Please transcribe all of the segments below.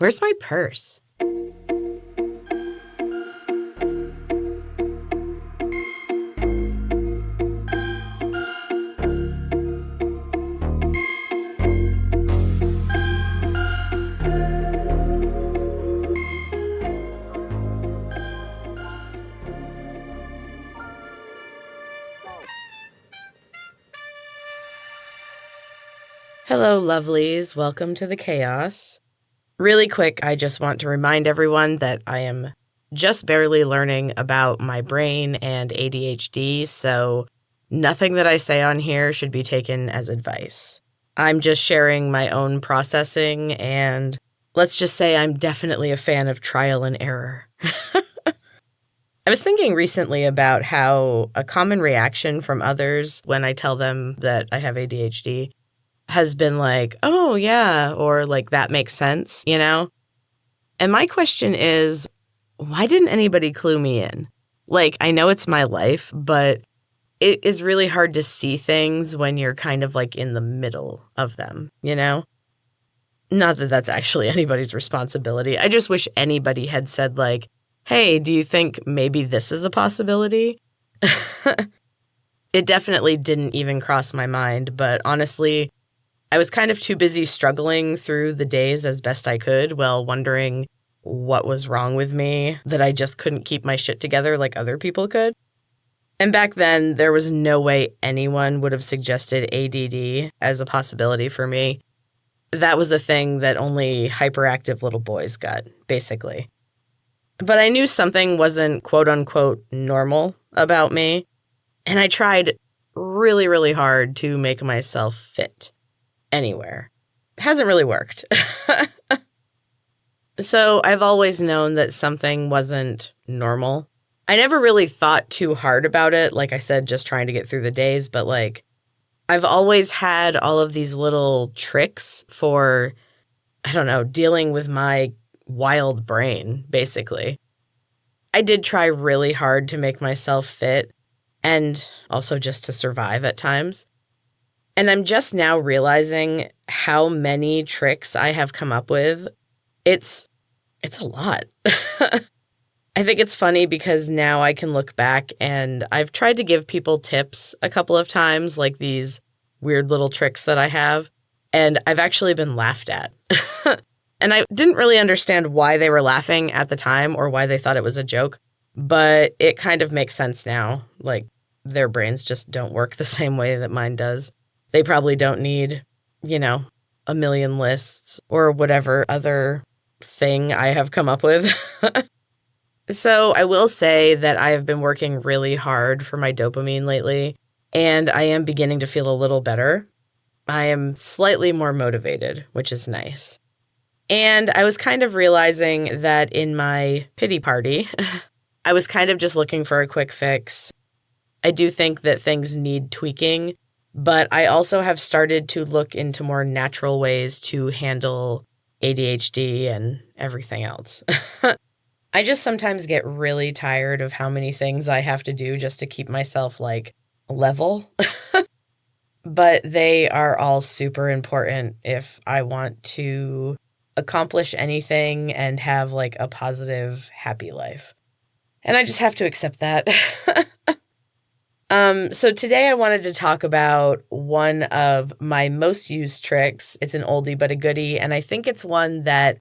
Where's my purse? Hello, lovelies. Welcome to the chaos. Really quick, I just want to remind everyone that I am just barely learning about my brain and ADHD, so nothing that I say on here should be taken as advice. I'm just sharing my own processing, and let's just say I'm definitely a fan of trial and error. I was thinking recently about how a common reaction from others when I tell them that I have ADHD has been like, oh, yeah, or like, that makes sense, you know? And my question is, why didn't anybody clue me in? Like, I know it's my life, but it is really hard to see things when you're kind of like in the middle of them, you know? Not that that's actually anybody's responsibility. I just wish anybody had said like, hey, do you think maybe this is a possibility? It definitely didn't even cross my mind, but honestly, I was kind of too busy struggling through the days as best I could while wondering what was wrong with me, that I just couldn't keep my shit together like other people could. And back then, there was no way anyone would have suggested ADD as a possibility for me. That was a thing that only hyperactive little boys got, basically. But I knew something wasn't quote-unquote normal about me, and I tried really, really hard to make myself fit anywhere. It hasn't really worked. So I've always known that something wasn't normal. I never really thought too hard about it, like I said, just trying to get through the days, but like I've always had all of these little tricks for, I don't know, dealing with my wild brain, basically. I did try really hard to make myself fit and also just to survive at times. And I'm just now realizing how many tricks I have come up with. It's a lot. I think it's funny because now I can look back and I've tried to give people tips a couple of times, like these weird little tricks that I have, and I've actually been laughed at. And I didn't really understand why they were laughing at the time or why they thought it was a joke, but it kind of makes sense now. Like, their brains just don't work the same way that mine does. They probably don't need, a million lists or whatever other thing I have come up with. So I will say that I have been working really hard for my dopamine lately, and I am beginning to feel a little better. I am slightly more motivated, which is nice. And I was kind of realizing that in my pity party, I was kind of just looking for a quick fix. I do think that things need tweaking, but I also have started to look into more natural ways to handle ADHD and everything else. I just sometimes get really tired of how many things I have to do just to keep myself, like, level. But they are all super important if I want to accomplish anything and have, like, a positive, happy life. And I just have to accept that. So today I wanted to talk about one of my most used tricks. It's an oldie but a goodie, and I think it's one that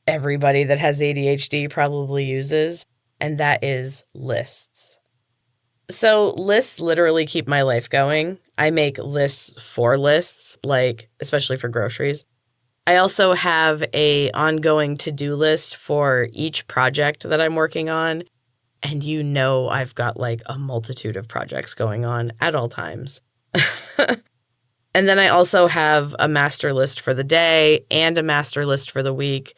everybody that has ADHD probably uses, and that is lists. So lists literally keep my life going. I make lists for lists, like especially for groceries. I also have an ongoing to-do list for each project that I'm working on. And I've got like a multitude of projects going on at all times. And then I also have a master list for the day and a master list for the week,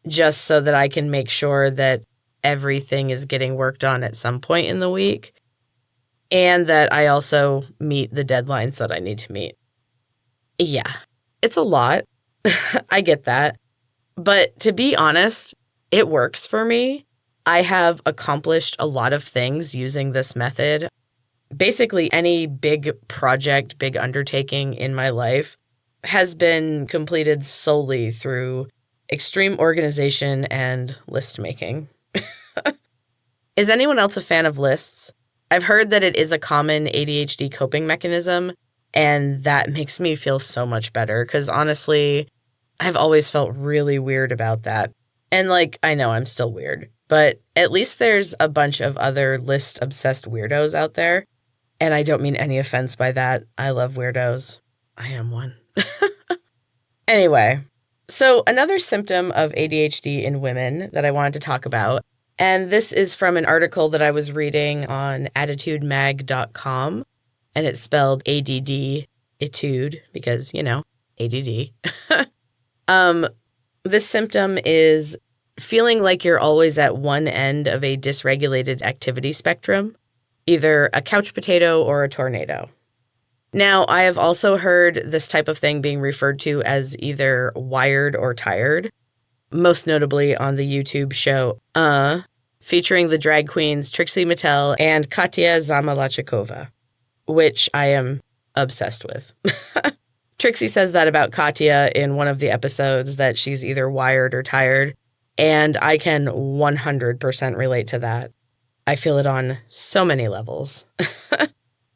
just so that I can make sure that everything is getting worked on at some point in the week, and that I also meet the deadlines that I need to meet. Yeah, it's a lot. I get that. But to be honest, it works for me. I have accomplished a lot of things using this method. Basically, any big project, big undertaking in my life has been completed solely through extreme organization and list making. Is anyone else a fan of lists? I've heard that it is a common ADHD coping mechanism, and that makes me feel so much better because honestly, I've always felt really weird about that. And I know I'm still weird, but at least there's a bunch of other list-obsessed weirdos out there. And I don't mean any offense by that. I love weirdos. I am one. Anyway, so another symptom of ADHD in women that I wanted to talk about, and this is from an article that I was reading on attitudemag.com, and it's spelled ADD, etude, because, ADD. This symptom is feeling like you're always at one end of a dysregulated activity spectrum, either a couch potato or a tornado. Now, I have also heard this type of thing being referred to as either wired or tired, most notably on the YouTube show featuring the drag queens Trixie Mattel and Katya Zamalachikova, which I am obsessed with. Trixie says that about Katya in one of the episodes, that she's either wired or tired, and I can 100% relate to that. I feel it on so many levels.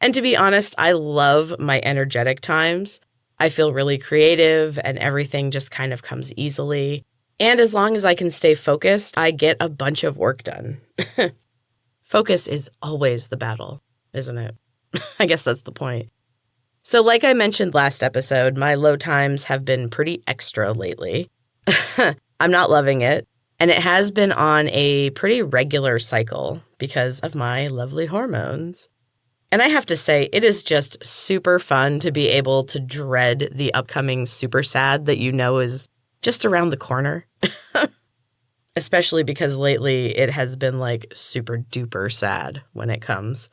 And to be honest, I love my energetic times. I feel really creative and everything just kind of comes easily. And as long as I can stay focused, I get a bunch of work done. Focus is always the battle, isn't it? I guess that's the point. So like I mentioned last episode, my low times have been pretty extra lately. I'm not loving it. And it has been on a pretty regular cycle because of my lovely hormones. And I have to say, it is just super fun to be able to dread the upcoming super sad that is just around the corner. Especially because lately it has been super duper sad when it comes.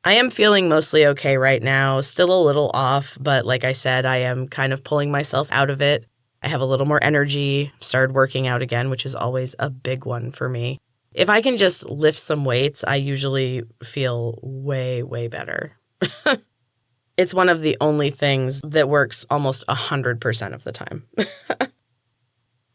I am feeling mostly okay right now, still a little off, but like I said, I am kind of pulling myself out of it. I have a little more energy, started working out again, which is always a big one for me. If I can just lift some weights, I usually feel way, way better. It's one of the only things that works almost 100% of the time.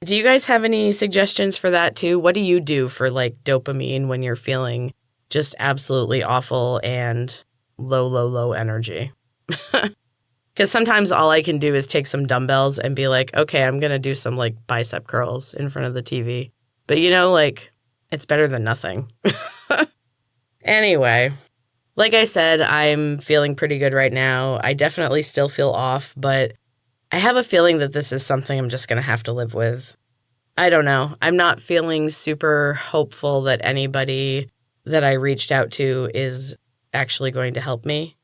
Do you guys have any suggestions for that too? What do you do for dopamine when you're feeling just absolutely awful and low energy? Because sometimes all I can do is take some dumbbells and be like, okay, I'm going to do some bicep curls in front of the TV. But it's better than nothing. Anyway, like I said, I'm feeling pretty good right now. I definitely still feel off, but I have a feeling that this is something I'm just going to have to live with. I don't know. I'm not feeling super hopeful that anybody that I reached out to is actually going to help me.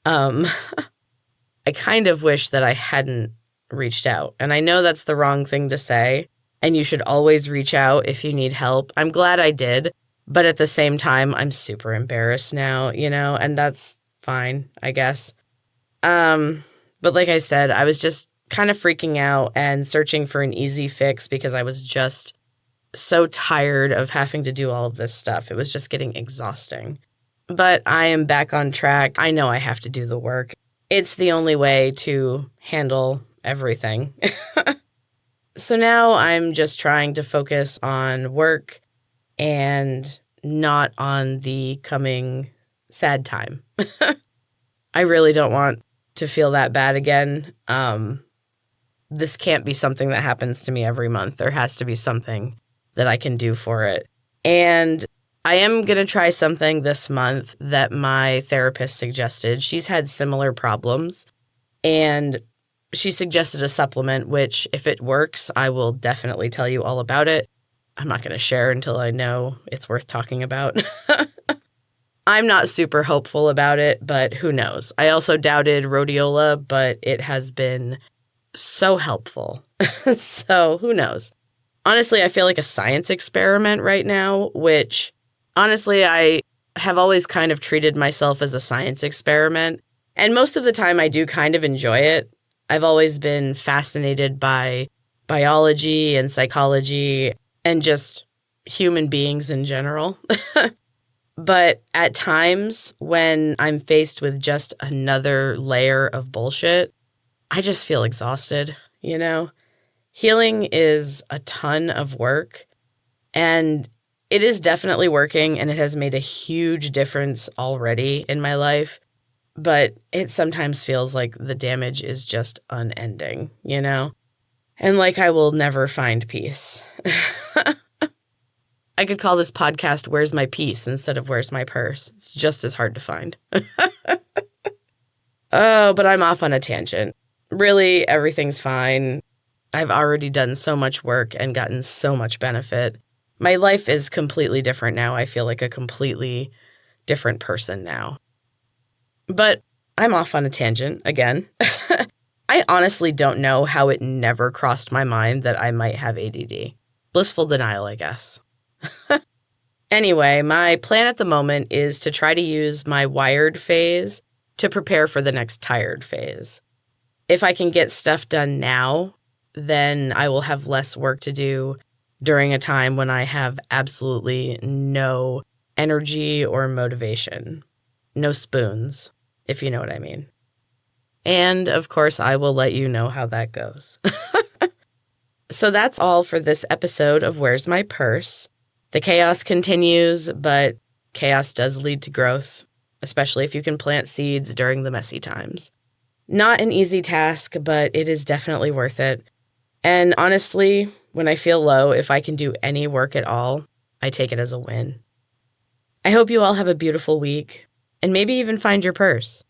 I kind of wish that I hadn't reached out. And I know that's the wrong thing to say. And you should always reach out if you need help. I'm glad I did. But at the same time, I'm super embarrassed now, and that's fine, I guess. But like I said, I was just kind of freaking out and searching for an easy fix because I was just so tired of having to do all of this stuff. It was just getting exhausting. But I am back on track. I know I have to do the work. It's the only way to handle everything. So now I'm just trying to focus on work and not on the coming sad time. I really don't want to feel that bad again. This can't be something that happens to me every month. There has to be something that I can do for it. And I am going to try something this month that my therapist suggested. She's had similar problems, and she suggested a supplement, which if it works, I will definitely tell you all about it. I'm not going to share until I know it's worth talking about. I'm not super hopeful about it, but who knows? I also doubted rhodiola, but it has been so helpful. So who knows? Honestly, I feel like a science experiment right now, which honestly, I have always kind of treated myself as a science experiment. And most of the time I do kind of enjoy it. I've always been fascinated by biology and psychology and just human beings in general. But at times when I'm faced with just another layer of bullshit, I just feel exhausted, Healing is a ton of work, and it is definitely working, and it has made a huge difference already in my life. But it sometimes feels like the damage is just unending, you know? And like I will never find peace. I could call this podcast Where's My Peace instead of Where's My Purse. It's just as hard to find. Oh, but I'm off on a tangent. Really, everything's fine. I've already done so much work and gotten so much benefit. My life is completely different now. I feel like a completely different person now. But I'm off on a tangent again. I honestly don't know how it never crossed my mind that I might have ADD. Blissful denial, I guess. Anyway, my plan at the moment is to try to use my wired phase to prepare for the next tired phase. If I can get stuff done now, then I will have less work to do during a time when I have absolutely no energy or motivation. No spoons, if you know what I mean. And of course, I will let you know how that goes. So that's all for this episode of Where's My Purse? The chaos continues, but chaos does lead to growth, especially if you can plant seeds during the messy times. Not an easy task, but it is definitely worth it. And honestly, when I feel low, if I can do any work at all, I take it as a win. I hope you all have a beautiful week, and maybe even find your purse.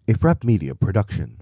A Frap Media production.